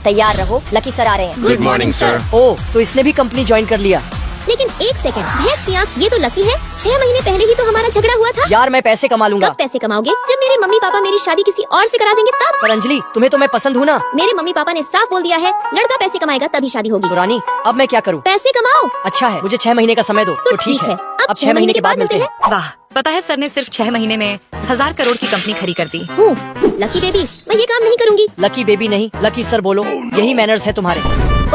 तैयार रहो, lucky sir आ रहे हैं। Good morning sir. ओह, तो इसने भी कंपनी ज्वाइन कर लिया। लेकिन एक सेकंड, भैंस की आँख, ये तो लकी है। 6 महीने पहले ही तो हमारा झगड़ा हुआ था। यार मैं पैसे कमा लूंगा। कब पैसे कमाओगे? जब मेरे मम्मी पापा मेरी शादी किसी और से करा देंगे तब। पर अंजलि, तुम्हें तो मैं पसंद हूँ ना। मेरे मम्मी पापा ने साफ बोल दिया है, लड़का पैसे कमाएगा तभी शादी होगी। तो रानी, अब मैं क्या करूँ? पैसे कमाओ। अच्छा है, मुझे 6 महीने का समय दो। तो ठीक है, अब 6 महीने के बाद मिलते हैं। वाह, पता है सर ने सिर्फ 6 महीने में 1000 करोड़ की कंपनी खड़ी कर दी। हूँ लकी बेबी, मैं ये काम नहीं करूँगी। लकी बेबी नहीं, लकी सर बोलो, यही मैनर्स है तुम्हारे।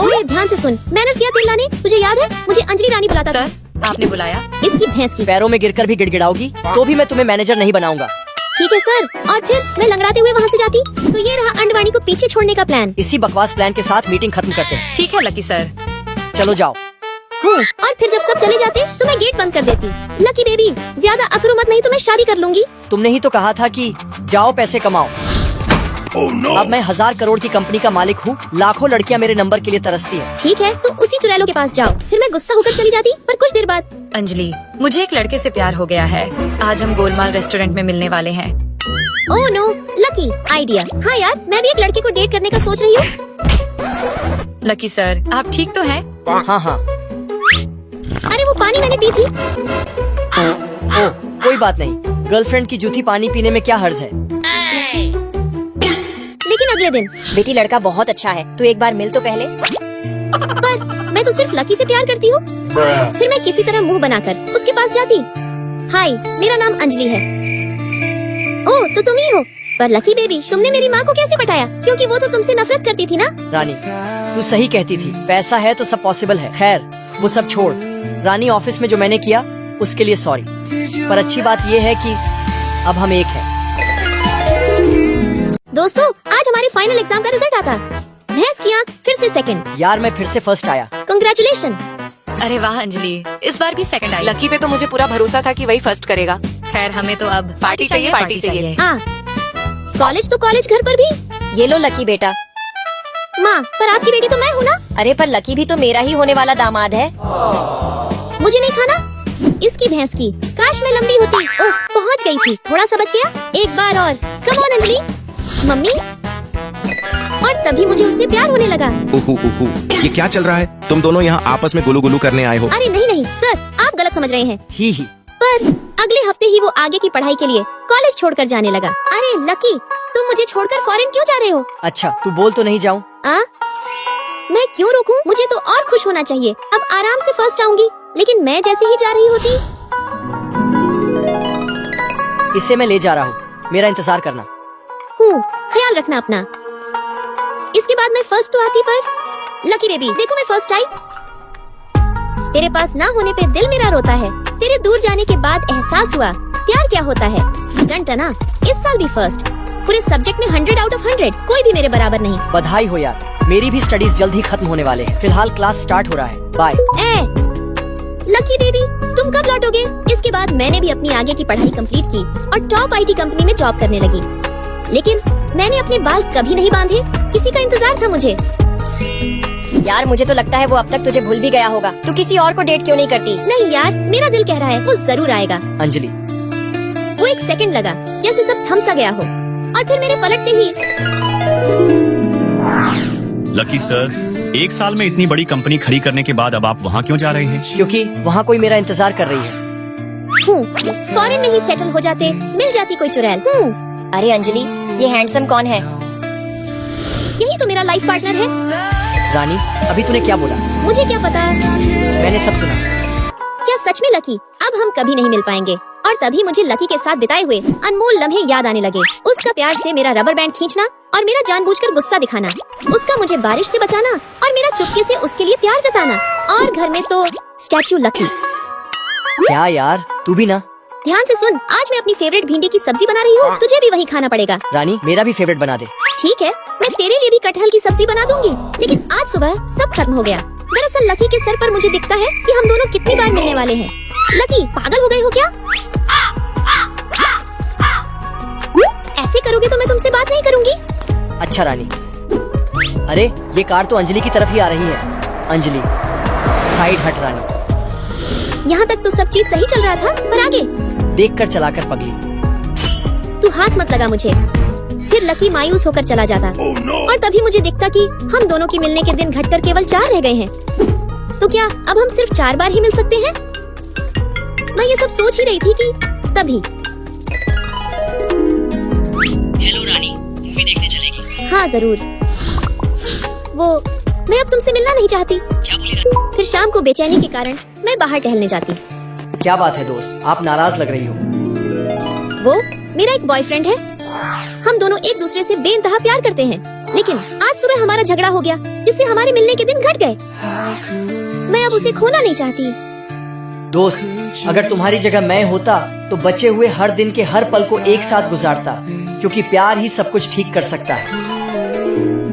ओए ध्यान से सुन, मैनर्स किया तेल लाने। तुझे याद है, मुझे अंजलि रानी बुलाता था। सर, आपने बुलाया? इसकी भैंस की। पैरों में गिरकर भी गिड़गिड़ाओगी तो भी मैं तुम्हें मैनेजर नहीं बनाऊंगा। ठीक है सर। और फिर मैं लंगड़ाते हुए वहाँ से जाती तो ये रहा अंडवाणी को पीछे छोड़ने का प्लान। इसी बकवास प्लान के साथ मीटिंग खत्म करते हैं। ठीक है लकी सर। चलो जाओ। हूँ, और फिर जब सब चले जाते तो मैं गेट बंद कर देती। लकी बेबी, ज्यादा अकड़ो मत, नहीं तो मैं शादी कर लूंगी। तुमने ही तो कहा था कि जाओ पैसे कमाओ। अब मैं 1000 करोड़ की कंपनी का मालिक हूँ। लाखों लड़कियाँ मेरे नंबर के लिए तरसती है। ठीक है, तो उसी चुड़ैलों के पास जाओ। फिर मैं गुस्सा होकर चली जाती, पर कुछ देर बाद। अंजलि, मुझे एक लड़के से प्यार हो गया है। आज हम गोलमाल रेस्टोरेंट में मिलने वाले हैं। Oh no, lucky idea. हाँ यार, मैं भी एक लड़के को डेट करने का सोच रही हूँ। लकी सर, आप ठीक तो हैं? हाँ। अरे वो पानी मैंने पी थी। ओह, कोई बात नहीं। गर्लफ्रेंड की जूठी पानी पीने में क्या हर्ज है। लेकिन अगले दिन, बेटी लड़का बहुत अच्छा है, तू एक बार मिल तो पहले। पर मैं तो सिर्फ लकी से प्यार करती हूँ। फिर मैं किसी तरह मुंह बनाकर उसके पास जाती। हाय, मेरा नाम अंजलि है। ओह, तो तुम ही हो। पर लकी बेबी, तुमने मेरी माँ को कैसे पटाया? क्योंकि वो तो तुमसे नफरत करती थी ना। रानी, तू सही कहती थी, पैसा है तो सब पॉसिबल है। खैर, वो सब छोड़। रानी, ऑफिस में जो मैंने किया उसके लिए सॉरी। पर अच्छी बात ये है कि अब हम एक हैं। दोस्तों, आज हमारे फाइनल एग्जाम का रिजल्ट आता। भैंस की आँख फिर से सेकंड। यार मैं फिर से फर्स्ट आया। कंग्रेचुलेशन। अरे वाह अंजलि, इस बार भी सेकंड आई। लकी पे तो मुझे पूरा भरोसा था कि वही फर्स्ट करेगा। खैर, हमें तो अब पार्टी चाहिए, पार्टी चाहिए। हाँ, कॉलेज तो कॉलेज, घर पर भी। ये लो लकी बेटा। माँ, पर आपकी बेटी तो मैं हूँ ना। अरे पर लकी भी तो मेरा ही होने वाला दामाद है। मुझे नहीं खाना। इसकी भैंस की, काश मैं लंबी होती। ओह, पहुँच गई थी, थोड़ा सा बच गया। एक बार और। Come on Anjali. मम्मी। और तभी मुझे उससे प्यार होने लगा। उहु, ये क्या चल रहा है? तुम दोनों यहाँ आपस में गुलू गुलू करने आए हो? अरे नहीं सर, आप गलत समझ रहे हैं। ही। पर अगले हफ्ते ही वो आगे की पढ़ाई के लिए कॉलेज छोड़कर जाने लगा। अरे लकी, तुम मुझे छोड़कर फॉरेन क्यों जा रहे हो? अच्छा, तू बोल तो नहीं जाऊँ? मैं क्यों रोकूं? मुझे तो और खुश होना चाहिए। अब आराम से फर्स्ट आऊंगी। लेकिन मैं जैसे ही जा रही होती। इसे मैं ले जा रहा हूँ, मेरा इंतजार करना। हूँ, ख्याल रखना अपना। इसके बाद मैं फर्स्ट तो आती, पर लकी बेबी देखो मैं फर्स्ट आई। तेरे पास ना होने पे दिल मेरा रोता है। तेरे दूर जाने के बाद एहसास हुआ प्यार क्या होता है। डन टना, इस साल भी फर्स्ट। पूरे सब्जेक्ट में 100 आउट ऑफ 100। कोई भी मेरे बराबर नहीं। बधाई हो यार, मेरी भी स्टडीज जल्द ही खत्म होने वाले हैं। फिलहाल क्लास स्टार्ट हो रहा है। बाय। लकी बेबी, तुम कब लौटोगे? इसके बाद मैंने भी अपनी आगे की पढ़ाई कंप्लीट की और टॉप IT कंपनी में जॉब करने लगी। लेकिन मैंने अपने बाल कभी नहीं बांधे। किसी का इंतजार था मुझे। यार मुझे तो लगता है वो अब तक तुझे भूल भी गया होगा। तू किसी और को डेट क्यों नहीं करती? नहीं यार, मेरा दिल कह रहा है वो जरूर आएगा। अंजलि, वो एक सेकंड लगा जैसे सब थम सा गया हो, और फिर मेरे पलटते ही। लकी सर, 1 साल में इतनी बड़ी कंपनी खड़ी करने के बाद अब आप वहाँ क्यों जा रहे हैं? क्योंकि वहाँ कोई मेरा इंतजार कर रही है। फॉरेन में ही सेटल हो जाते, मिल जाती कोई चुड़ैल। अरे अंजलि, ये हैंडसम कौन है? यही तो मेरा लाइफ पार्टनर है। रानी, अभी तूने क्या बोला? मुझे क्या पता। मैंने सब सुना। क्या सच में लकी? अब हम कभी नहीं मिल पाएंगे। और तभी मुझे लकी के साथ बिताए हुए अनमोल लम्हे याद आने लगे। उसका प्यार से मेरा रबर बैंड खींचना और मेरा जानबूझकर गुस्सा दिखाना, उसका मुझे बारिश से बचाना और मेरा चुपके से उसके लिए प्यार जताना, और घर में तो स्टैचू लकी। क्या यार, तू भी ना। ध्यान से सुन, आज मैं अपनी फेवरेट भिंडी की सब्जी बना रही हूँ। तुझे भी वही खाना पड़ेगा। रानी, मेरा भी फेवरेट बना दे। ठीक है, मैं तेरे लिए भी कटहल की सब्जी बना दूंगी। लेकिन आज सुबह सब खत्म हो गया। दरअसल लकी के सर पर मुझे दिखता है कि हम दोनों कितनी बार मिलने वाले हैं। लकी, पागल हो गए हो क्या? ऐसे करोगे तो मैं तुमसे बात नहीं करूंगी। अच्छा रानी। अरे, ये कार तो अंजलि की तरफ ही आ रही है। अंजलि, साइड हट रानी। यहाँ तक तो सब चीज सही चल रहा था, पर आगे देखकर चलाकर पगली। तू हाथ मत लगा मुझे। फिर फिर लकी मायूस होकर चला जाता और तभी मुझे दिखता कि हम दोनों की मिलने के दिन घटकर केवल 4 रह गए हैं। तो क्या अब हम सिर्फ 4 बार ही मिल सकते हैं? मैं ये सब सोच ही रही थी कि तभी हेलो रानी, मूवी देखने चलेगी? हाँ जरूर। वो मैं अब तुमसे मिलना नहीं चाहती। क्या बोली रानी? फिर शाम को बेचैनी के कारण मैं बाहर टहलने जाती। क्या बात है दोस्त, आप नाराज लग रही हो। वो मेरा एक बॉयफ्रेंड है। हम दोनों एक दूसरे से बेइंतहा प्यार करते हैं, लेकिन आज सुबह हमारा झगड़ा हो गया जिससे हमारे मिलने के दिन घट गए। मैं अब उसे खोना नहीं चाहती। दोस्त, अगर तुम्हारी जगह मैं होता तो बचे हुए हर दिन के हर पल को एक साथ गुजारता, क्योंकि प्यार ही सब कुछ ठीक कर सकता है।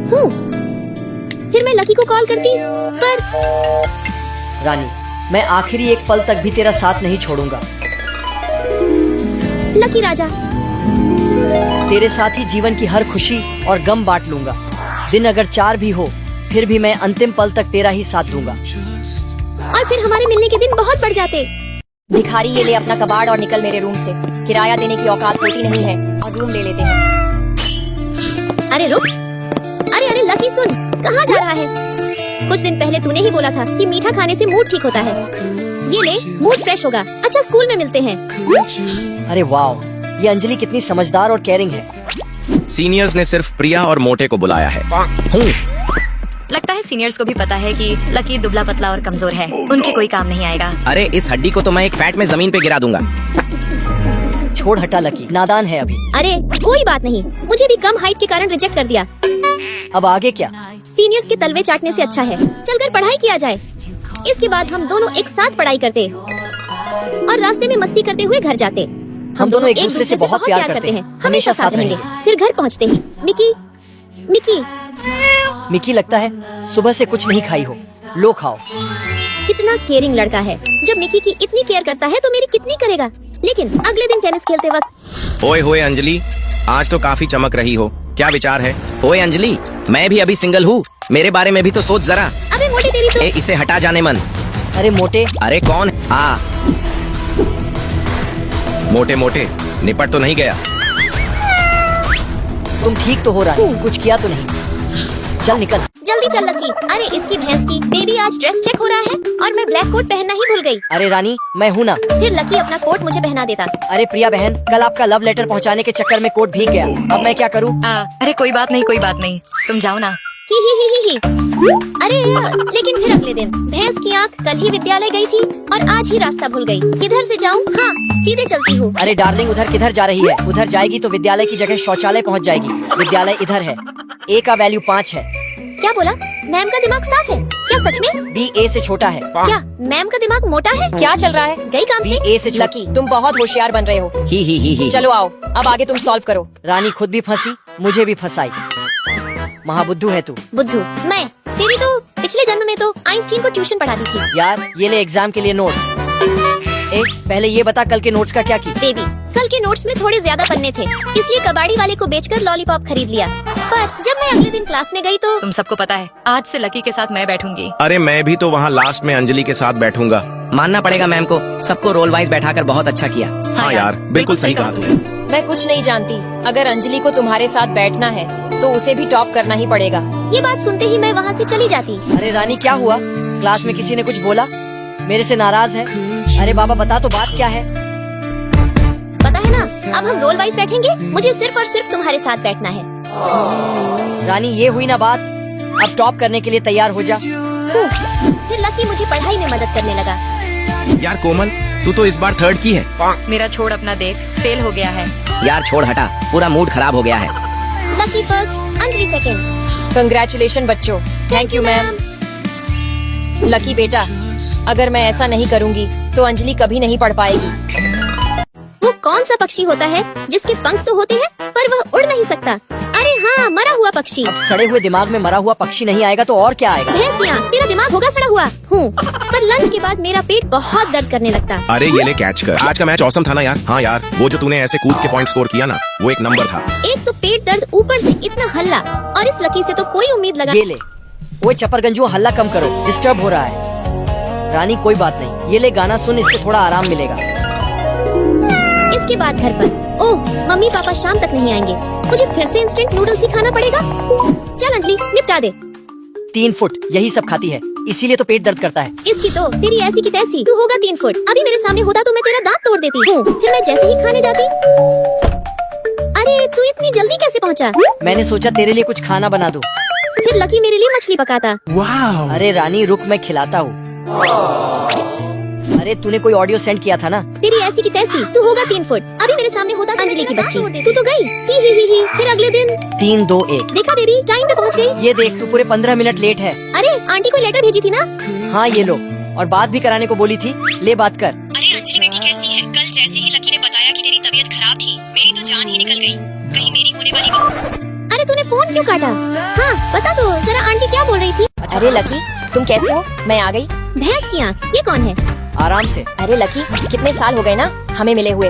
हूँ। फिर मैं लकी को कॉल करती, पर रानी, मैं आखिरी एक पल तक भी तेरा साथ नहीं छोड़ूंगा। लकी राजा, तेरे साथ ही जीवन की हर खुशी और गम बांट लूंगा। दिन अगर 4 भी हो, फिर भी मैं अंतिम पल तक तेरा ही साथ दूंगा। और फिर हमारे मिलने के दिन बहुत बढ़ जाते। भिखारी, ये ले अपना कबाड़ और निकल मेरे रूम से। किराया देने की औकात होती नहीं है और रूम ले लेते हैं। अरे रुक, अरे लकी सुन, कहाँ जा रहा है? कुछ दिन पहले तूने ही बोला था कि मीठा खाने से मूड ठीक होता है। ये ले, मूड फ्रेश होगा। अच्छा, स्कूल में मिलते हैं। अरे वाह, ये अंजलि कितनी समझदार और केयरिंग है। सीनियर्स ने सिर्फ प्रिया और मोटे को बुलाया है। लगता है सीनियर्स को भी पता है कि लकी दुबला पतला और कमजोर है, उनके कोई काम नहीं आएगा। अरे इस हड्डी को तो मैं एक फैट में जमीन पे गिरा दूंगा। छोड़ हटा, लकी नादान है अभी। अरे कोई बात नहीं, मुझे भी कम हाइट के कारण रिजेक्ट कर दिया। अब आगे क्या? सीनियर्स के तलवे चाटने से अच्छा है चलकर पढ़ाई किया जाए। इसके बाद हम दोनों एक साथ पढ़ाई करते और रास्ते में मस्ती करते हुए घर जाते। हम दोनों एक दूसरे से बहुत प्यार करते हैं, हमेशा साथ रहेंगे। फिर घर पहुंचते ही मिकी मिकी मिकी, लगता है सुबह से कुछ नहीं खाई हो, लो खाओ। कितना केयरिंग लड़का है। जब मिकी की इतनी केयर करता है तो मेरी कितनी करेगा। लेकिन अगले दिन टेनिस खेलते वक्त, ओए होए अंजलि, आज तो काफी चमक रही हो, क्या विचार है? ओए अंजलि, मैं भी अभी सिंगल हूँ, मेरे बारे में भी तो सोच जरा। अबे मोटे तेरी तो। ए, इसे हटा जाने मन। अरे मोटे, अरे कौन? मोटे मोटे, निपट तो नहीं गया? तुम ठीक तो हो रानी, कुछ किया तो नहीं? चल निकल। जल्दी चल लकी। अरे इसकी भैंस की बेबी, आज ड्रेस चेक हो रहा है और मैं ब्लैक कोट पहनना ही भूल गई। अरे रानी, मैं हूँ ना। फिर लकी अपना कोट मुझे पहना देता। अरे प्रिया बहन, कल आपका लव लेटर पहुँचाने के चक्कर में कोट भीग गया, अब मैं क्या करूँ? अरे कोई बात नहीं, कोई बात नहीं, तुम जाओ ना। ही। अरे लेकिन फिर अगले दिन भैंस की आँख कल ही विद्यालय गई थी और आज ही रास्ता भूल गई। किधर से जाऊँ? हाँ, सीधे चलती हूँ। अरे डार्लिंग, उधर किधर जा रही है? उधर जाएगी तो विद्यालय की जगह शौचालय पहुँच जाएगी। विद्यालय इधर है। A का वैल्यू 5 है। क्या बोला? मैम का दिमाग साफ है क्या? सच में? B A से छोटा है। क्या मैम का दिमाग मोटा है? क्या चल रहा है? गई काम B से। A से छोटा। लकी, तुम बहुत होशियार बन रहे हो। ही। चलो आओ, अब आगे तुम सॉल्व करो। रानी खुद भी फंसी, मुझे भी फंसाई। महाबुद्धू है तू। बुद्धू मैं? तेरी तो पिछले जन्म में तो आइंस्टीन को ट्यूशन पढ़ाती थी। यार, ये ले एग्जाम के लिए नोट्स। पहले ये बता, कल के नोट्स का क्या की? बेबी, कल के नोट्स में थोड़े ज्यादा पन्ने थे, इसलिए कबाड़ी वाले को बेचकर लॉलीपॉप खरीद लिया। पर जब मैं अगले दिन क्लास में गई तो तुम सबको पता है, आज से लकी के साथ मैं बैठूंगी। अरे मैं भी तो वहाँ लास्ट में अंजलि के साथ बैठूंगा। मानना पड़ेगा मैम को, सबको रोल वाइज बैठाकर बहुत अच्छा किया। हाँ यार, बिल्कुल सही कहा तुमने। मैं कुछ नहीं जानती, अगर अंजलि को तुम्हारे साथ बैठना है तो उसे भी टॉप करना ही पड़ेगा। ये बात सुनते ही मैं वहाँ से चली जाती। अरे रानी, क्या हुआ? क्लास में किसी ने कुछ बोला? मेरे से नाराज है? अरे बाबा, बता तो, बात क्या है? पता है ना, अब हम रोल वाइज बैठेंगे। मुझे सिर्फ और सिर्फ तुम्हारे साथ बैठना है। रानी, ये हुई ना बात। अब टॉप करने के लिए तैयार हो जा। फिर लकी मुझे पढ़ाई में मदद करने लगा। यार कोमल, तू तो इस बार 3rd की है। मेरा छोड़ अपना देख, फेल हो गया है। यार छोड़ हटा, पूरा मूड खराब हो गया है। Lucky first, Anjali second. Congratulation बच्चों। Thank you ma'am. लकी बेटा, अगर मैं ऐसा नहीं करूँगी तो अंजलि कभी नहीं पढ़ पाएगी। वो कौन सा पक्षी होता है जिसके पंख तो होते हैं पर वह उड़ नहीं सकता? अरे हाँ, मरा हुआ पक्षी। अब सड़े हुए दिमाग में मरा हुआ पक्षी नहीं आएगा तो और क्या आएगा? भैंस की आँख, तेरा दिमाग होगा सड़ा हुआ। हूँ, पर लंच के बाद मेरा पेट बहुत दर्द करने लगता। अरे ये ले कैच कर। आज का मैच औसम था ना यार। हाँ यार, वो जो तूने ऐसे कूद के पॉइंट स्कोर किया ना, वो एक नंबर था। एक तो पेट दर्द, ऊपर से इतना हल्ला, और इस लकी से तो कोई उम्मीद लगा। ये ले। वो चपरगंजू, हल्ला कम करो, डिस्टर्ब हो रहा है। रानी कोई बात नहीं, ये ले गाना सुन, इससे थोड़ा आराम मिलेगा। इस इसके बाद घर पर। ओह, मम्मी पापा शाम तक नहीं आएंगे। मुझे फिर से इंस्टेंट नूडल्स ही खाना पड़ेगा। चल अंजलि, निपटा दे। 3 फुट यही सब खाती है, इसीलिए तो पेट दर्द करता है। इसकी तो तेरी ऐसी की तैसी। तू होगा 3 फुट। अभी मेरे सामने होता तो मैं तेरा दांत तोड़ देती हूँ। फिर मैं जैसे ही खाने जाती। अरे तू इतनी जल्दी कैसे पहुँचा? मैंने सोचा तेरे लिए कुछ खाना बना दूं। फिर लकी मेरे लिए मछली पकाता। अरे रानी रुक, मैं खिलाता हूँ। अरे तूने कोई ऑडियो सेंड किया था ना? तेरी ऐसी की तैसी। तू होगा 3 फुट। अभी मेरे सामने होता अंजलि की बच्ची। तू तो गई। ही। फिर अगले दिन 3, 2, 1। देखा बेबी, टाइम पे पहुँच गई। ये देख, तू पूरे 15 मिनट लेट है। अरे आंटी को लेटर भेजी थी ना? हाँ ये लो, और बात भी कराने को बोली थी। ले बात कर। अरे अंजलि बेटी कैसी है? कल जैसे ही लकी ने बताया कि तेरी तबीयत खराब थी, मेरी तो जान ही निकल गई। कहीं मेरी होने वाली बहू। अरे तूने फोन क्यों काटा? हाँ बता तो जरा, आंटी क्या बोल रही थी? अरे लकी, तुम कैसे हो? मैं आ गई। भैंस की आँख, ये कौन है? आराम से। अरे लकी, कितने साल हो गए ना हमें मिले हुए।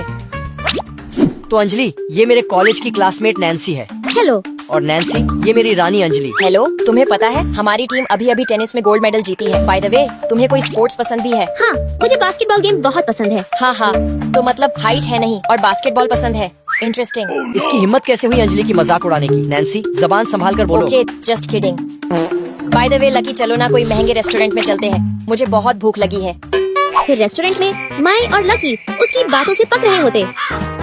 तो अंजलि, ये मेरे कॉलेज की क्लासमेट नैन्सी है। हेलो। और नैन्सी, ये मेरी रानी अंजलि। हेलो, तुम्हें पता है हमारी टीम अभी टेनिस में गोल्ड मेडल जीती है। बाय द वे, तुम्हें कोई स्पोर्ट्स पसंद भी है? हाँ, मुझे बास्केटबॉल गेम बहुत पसंद है। हाँ, तो मतलब हाइट है नहीं और बास्केटबॉल पसंद है। इंटरेस्टिंग। इसकी हिम्मत कैसे हुई अंजलि की मजाक उड़ाने की? नैन्सी, जबान संभाल कर बोलो। Okay, just kidding. By the way lucky, चलो ना कोई महंगे रेस्टोरेंट में चलते हैं, मुझे बहुत भूख लगी है। फिर रेस्टोरेंट में माई और लकी उसकी बातों से पक रहे होते।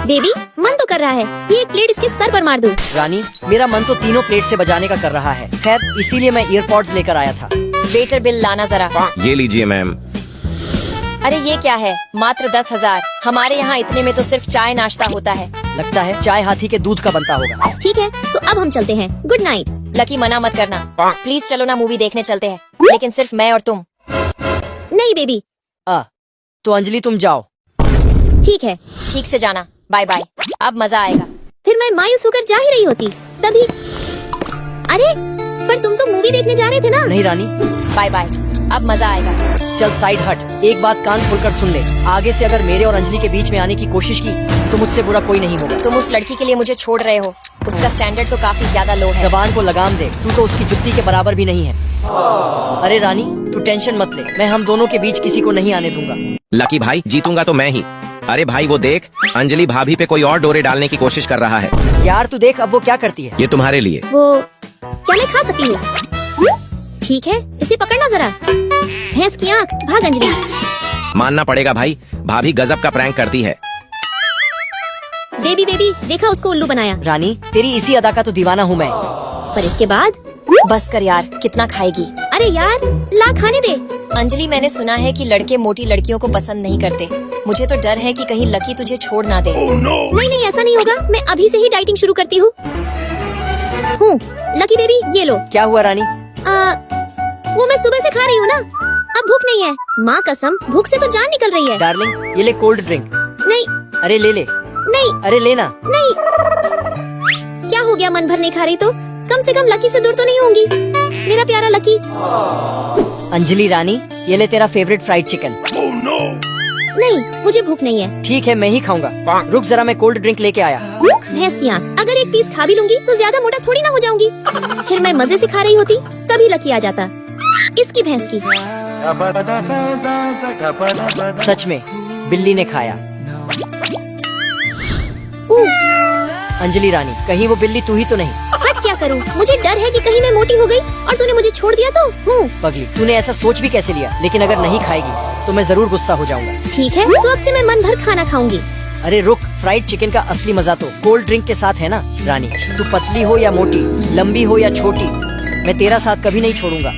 बेबी, मन तो कर रहा है ये एक प्लेट इसके सर पर मार दूं। रानी, मेरा मन तो तीनों प्लेट से बजाने का कर रहा है। खैर, इसीलिए मैं ईयरपॉड्स लेकर आया था। वेटर बिल लाना जरा। ये लीजिए मैम। अरे ये क्या है? मात्र 10,000। हमारे यहाँ इतने में तो सिर्फ चाय नाश्ता होता है। लगता है चाय हाथी के दूध का बनता होगा। ठीक है, तो अब हम चलते हैं। Good night. लकी, मना मत करना प्लीज, चलो ना मूवी देखने चलते हैं, लेकिन सिर्फ मैं और तुम। नहीं बेबी। तो अंजलि तुम जाओ। ठीक है। ठीक से जाना। बाय बाय, अब मजा आएगा। फिर मैं मायूस होकर जा ही रही होती, तभी अरे पर तुम तो मूवी देखने जा रहे थे ना? नहीं रानी। बाय बाय, अब मजा आएगा। चल साइड हट। एक बात कान खोलकर सुन ले, आगे से अगर मेरे और अंजलि के बीच में आने की कोशिश की तो मुझसे बुरा कोई नहीं होगा। तुम उस लड़की के लिए मुझे छोड़ रहे हो, उसका स्टैंडर्ड तो काफी ज्यादा लो है। जबान को लगाम दे, तू तो उसकी जुत्ती के बराबर भी नहीं है। अरे रानी, तू टेंशन मत ले, मैं हम दोनों के बीच किसी को नहीं आने दूंगा। लकी भाई, जीतूंगा तो मैं ही। अरे भाई वो देख, अंजलि भाभी पे कोई और डोरे डालने की कोशिश कर रहा है। यार तू देख अब वो क्या करती है। ये तुम्हारे लिए। वो क्या मैं खा सकती हूँ? ठीक है, इसे पकड़ना जरा। भैंस की आँख, भाग अंजलि। मानना पड़ेगा भाई, भाभी गजब का प्रैंक करती है। बेबी देखा, उसको उल्लू बनाया। रानी, तेरी इसी अदा का तो दीवाना हूँ मैं। पर इसके बाद बस कर यार, कितना खाएगी? अरे यार, ला खाने दे। अंजलि, मैंने सुना है कि लड़के मोटी लड़कियों को पसंद नहीं करते। मुझे तो डर है कि कहीं लकी तुझे छोड़ ना दे। नहीं, ऐसा नहीं होगा। मैं अभी से ही डाइटिंग शुरू करती हूँ। लकी बेबी, ये लो। क्या हुआ रानी? वो मैं सुबह से खा रही हूँ ना, अब भूख नहीं है। माँ कसम, भूख से तो जान निकल रही है। डार्लिंग, ये ले कोल्ड ड्रिंक। नहीं। अरे ले ले। नहीं। अरे लेना। नहीं। क्या हो गया, मन भर नहीं खा रही तो? कम से कम लकी से दूर तो नहीं होंगी, मेरा प्यारा लकी। अंजलि रानी, ये ले तेरा फेवरेट फ्राइड चिकन। नहीं, मुझे भूख नहीं है। ठीक है, मैं ही खाऊंगा। रुक जरा, मैं कोल्ड ड्रिंक लेके आया। भैंस की आँख, अगर एक पीस खा भी लूंगी तो ज्यादा मोटा थोड़ी ना हो जाऊंगी। फिर मैं मजे से खा रही होती, तभी लकी आ जाता। इसकी भैंस की। सच में बिल्ली ने खाया। अंजलि रानी, कहीं वो बिल्ली तू ही तो नहीं? हट, क्या करूं? मुझे डर है कि कहीं मैं मोटी हो गई और तूने मुझे छोड़ दिया तो। पगली, तूने ऐसा सोच भी कैसे लिया? लेकिन अगर नहीं खाएगी तो मैं जरूर गुस्सा हो जाऊंगा। ठीक है, तो अब से मैं मन भर खाना खाऊंगी। अरे रुक, फ्राइड चिकन का असली मजा तो कोल्ड ड्रिंक के साथ है ना। रानी, तू पतली हो या मोटी, लंबी हो या छोटी, मैं तेरा साथ कभी नहीं छोड़ूंगा।